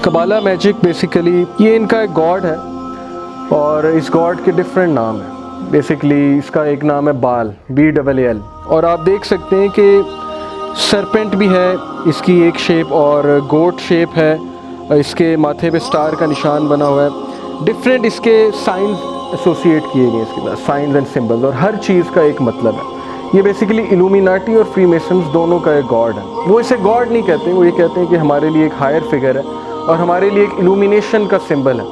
कबाला magic basically ये इनका एक गॉड है और इस गॉड के डिफरेंट नाम हैं। बेसिकली इसका एक नाम है बाल, BAAL, और आप देख सकते हैं कि सरपेंट भी है इसकी एक शेप और गोट शेप है, इसके माथे पे स्टार का निशान बना हुआ है। डिफरेंट इसके साइंस एसोसिएट किए गए इसके साथ, साइंस एंड सिंबल्स, और हर चीज़ का एक मतलब है। ये बेसिकली इल्यूमिनाटी और फ्रीमेसन्स दोनों का एक गॉड है। वो इसे गॉड नहीं कहते, वो ये कहते हैं कि हमारे लिए एक हायर फिगर है और हमारे लिए एक इल्यूमिनेशन का सिंबल है।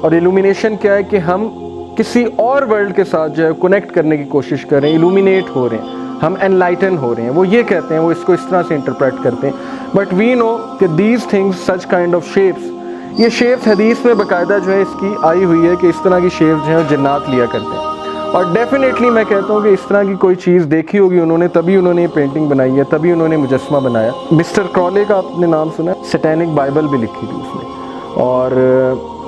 और इल्यूमिनेशन क्या है कि हम किसी और वर्ल्ड के साथ जो है कनेक्ट करने की कोशिश कर रहे हैं, इल्यूमिनेट हो रहे हैं, हम एनलाइटन हो रहे हैं, वो ये कहते हैं, वो इसको इस तरह से इंटरप्रेट करते हैं। बट वी नो कि these things, such kind of shapes, ये शेप्स हदीस में बाकायदा जो है इसकी आई हुई है कि इस तरह की शेप्स जो है जिन्नात लिया करते हैं। और डेफिनेटली मैं कहता हूँ कि इस तरह की कोई चीज़ देखी होगी उन्होंने, तभी उन्होंने ये पेंटिंग बनाई है, तभी उन्होंने मुजस्मा बनाया। मिस्टर क्रॉले का आपने नाम सुना, सैटेनिक बाइबल भी लिखी थी उसने, और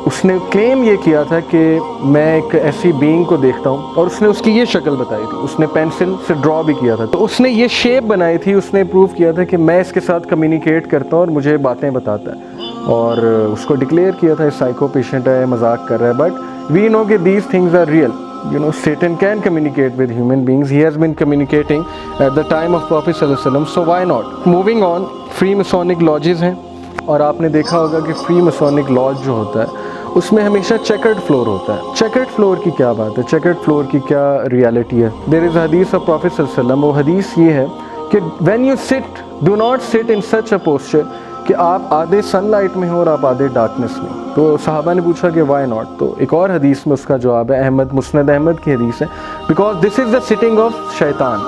उसने क्लेम ये किया था कि मैं एक ऐसी बीइंग को देखता हूँ, और उसने उसकी ये शक्ल बताई थी, उसने पेंसिल से ड्रॉ भी किया था, तो उसने ये शेप बनाई थी, उसने प्रूव किया था कि मैं इसके साथ कम्युनिकेट करता हूँ और मुझे बातें बताता है, और उसको डिक्लेयर किया था साइको पेशेंट है, मजाक कर रहा है। बट वी नो कि these things are real. You know, Satan can communicate with human beings. He has been communicating at the time of Prophet sallallahu alaihi wasallam, so why not? Moving on, Freemasonic lodges हैं, और आपने देखा होगा कि Freemasonic lodge जो होता है उसमें हमेशा चेकर्ड फ्लोर होता है। चेकर्ड फ्लोर की क्या बात है, चेकर्ड फ्लोर की क्या रियलिटी है? There is a hadith of Prophet sallallahu alaihi wasallam, वो हदीस ये है कि when you sit, do not sit in such a posture कि आप आधे सनलाइट में हो और आप आधे डार्कनेस में। तो सहाबा ने पूछा कि वाई नॉट, तो एक और हदीस में उसका जवाब है, मुस्नद अहमद की हदीस है, because this is the sitting of शैतान।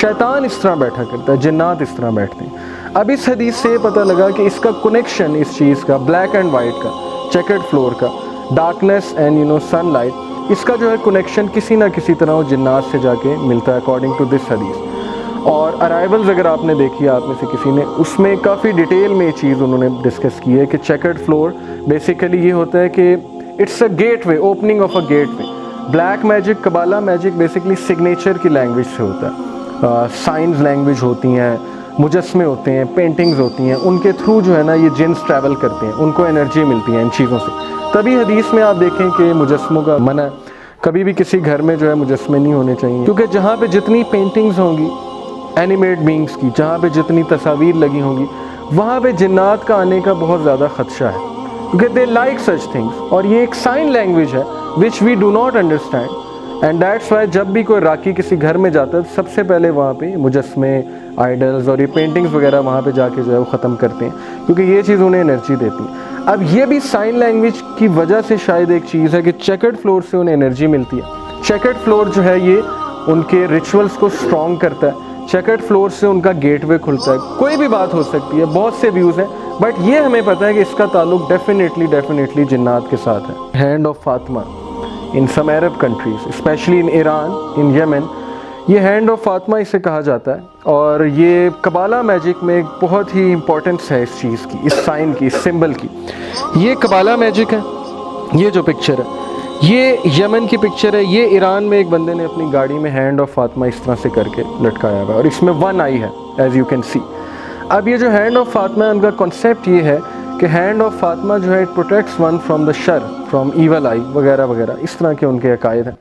शैतान इस तरह बैठा करता है, जिन्नात इस तरह बैठते हैं। अब इस हदीस से पता लगा कि इसका कनेक्शन इस चीज़ का, ब्लैक एंड वाइट का, चेकर्ड फ्लोर का, डार्कनेस एंड सनलाइट, इसका जो है कनेक्शन किसी ना किसी तरह वो जिन्नात से जाके मिलता है अकॉर्डिंग टू दिस हदीस। और अराइवल्स अगर आपने देखी, आप में से किसी ने, उसमें काफ़ी डिटेल में ये चीज़ उन्होंने डिस्कस की है कि चेकर्ड फ्लोर बेसिकली ये होता है कि it's a gateway, opening of a gateway. Black magic, kabbalah magic basically signature की लैंग्वेज से होता है, साइंस लैंग्वेज होती हैं, मुजस्मे होते हैं, पेंटिंग्स होती हैं, उनके थ्रू जो है ना ये जिन्स ट्रैवल करते हैं, उनको एनर्जी मिलती है इन चीज़ों से। तभी हदीस में आप देखें कि मुजस्मों का मना, कभी भी किसी घर में जो है मुजस्मे नहीं होने चाहिए, क्योंकि जहाँ पे जितनी पेंटिंग्स होंगी एनिमेट बींग्स की, जहाँ पे जितनी तस्वीर लगी होंगी, वहाँ पे जिन्नात का आने का बहुत ज़्यादा ख़दशा है, क्योंकि दे लाइक सच थिंग्स। और ये एक साइन लैंग्वेज है which we do not understand, and that's why जब भी कोई राकी किसी घर में जाता है सबसे पहले वहाँ पे मुजस्मे, आइडल्स और ये पेंटिंग्स वगैरह वहाँ पे जाके जो है वो ख़त्म करते हैं, क्योंकि ये चीज़ उन्हें एनर्जी देती है। अब ये भी साइन लैंग्वेज की वजह से शायद एक चीज़ है कि चेकर्ड फ्लोर से उन्हें एनर्जी मिलती है। चेकर्ड फ्लोर जो है ये उनके रिचुअल्स को स्ट्रॉन्ग करता है, चेकर्ड फ्लोर से उनका गेटवे खुलता है। कोई भी बात हो सकती है, बहुत से व्यूज़ हैं, बट ये हमें पता है कि इसका ताल्लुक डेफिनेटली जिन्नात के साथ है। Hand of Fatima in some Arab countries, especially in Iran, in Yemen, ये हैंड ऑफ फातिमा इसे कहा जाता है। और ये कबाला मैजिक में एक बहुत ही इंपॉर्टेंस है इस चीज़ की, इस साइन की, इस सिंबल की। ये कबाला मैजिक है, ये जो पिक्चर है ये यमन की पिक्चर है, ये ईरान में एक बंदे ने अपनी गाड़ी में हैंड ऑफ फातिमा इस तरह से करके लटकाया हुआ है, और इसमें 1 आई है एज यू कैन सी। अब ये जो हैंड ऑफ फातिमा है, उनका कॉन्सेप्ट ये है कि हैंड ऑफ फातिमा जो है it protects one from the sir, from evil आई वगैरह वगैरह, इस तरह के उनके अकायद हैं।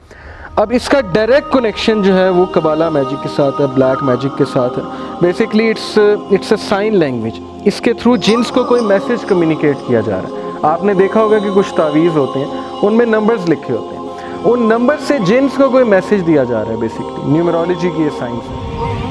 अब इसका डायरेक्ट कनेक्शन जो है वो कबाला मैजिक के साथ है, ब्लैक मैजिक के साथ है। Basically it's a sign language, इसके थ्रू जिन्स को कोई मैसेज कम्युनिकेट किया जा रहा है। आपने देखा होगा कि कुछ तावीज़ होते हैं, उनमें नंबर्स लिखे होते हैं, उन नंबर से जिन्स को कोई मैसेज दिया जा रहा है। बेसिकली न्यूमरोलॉजी की ये साइंस है।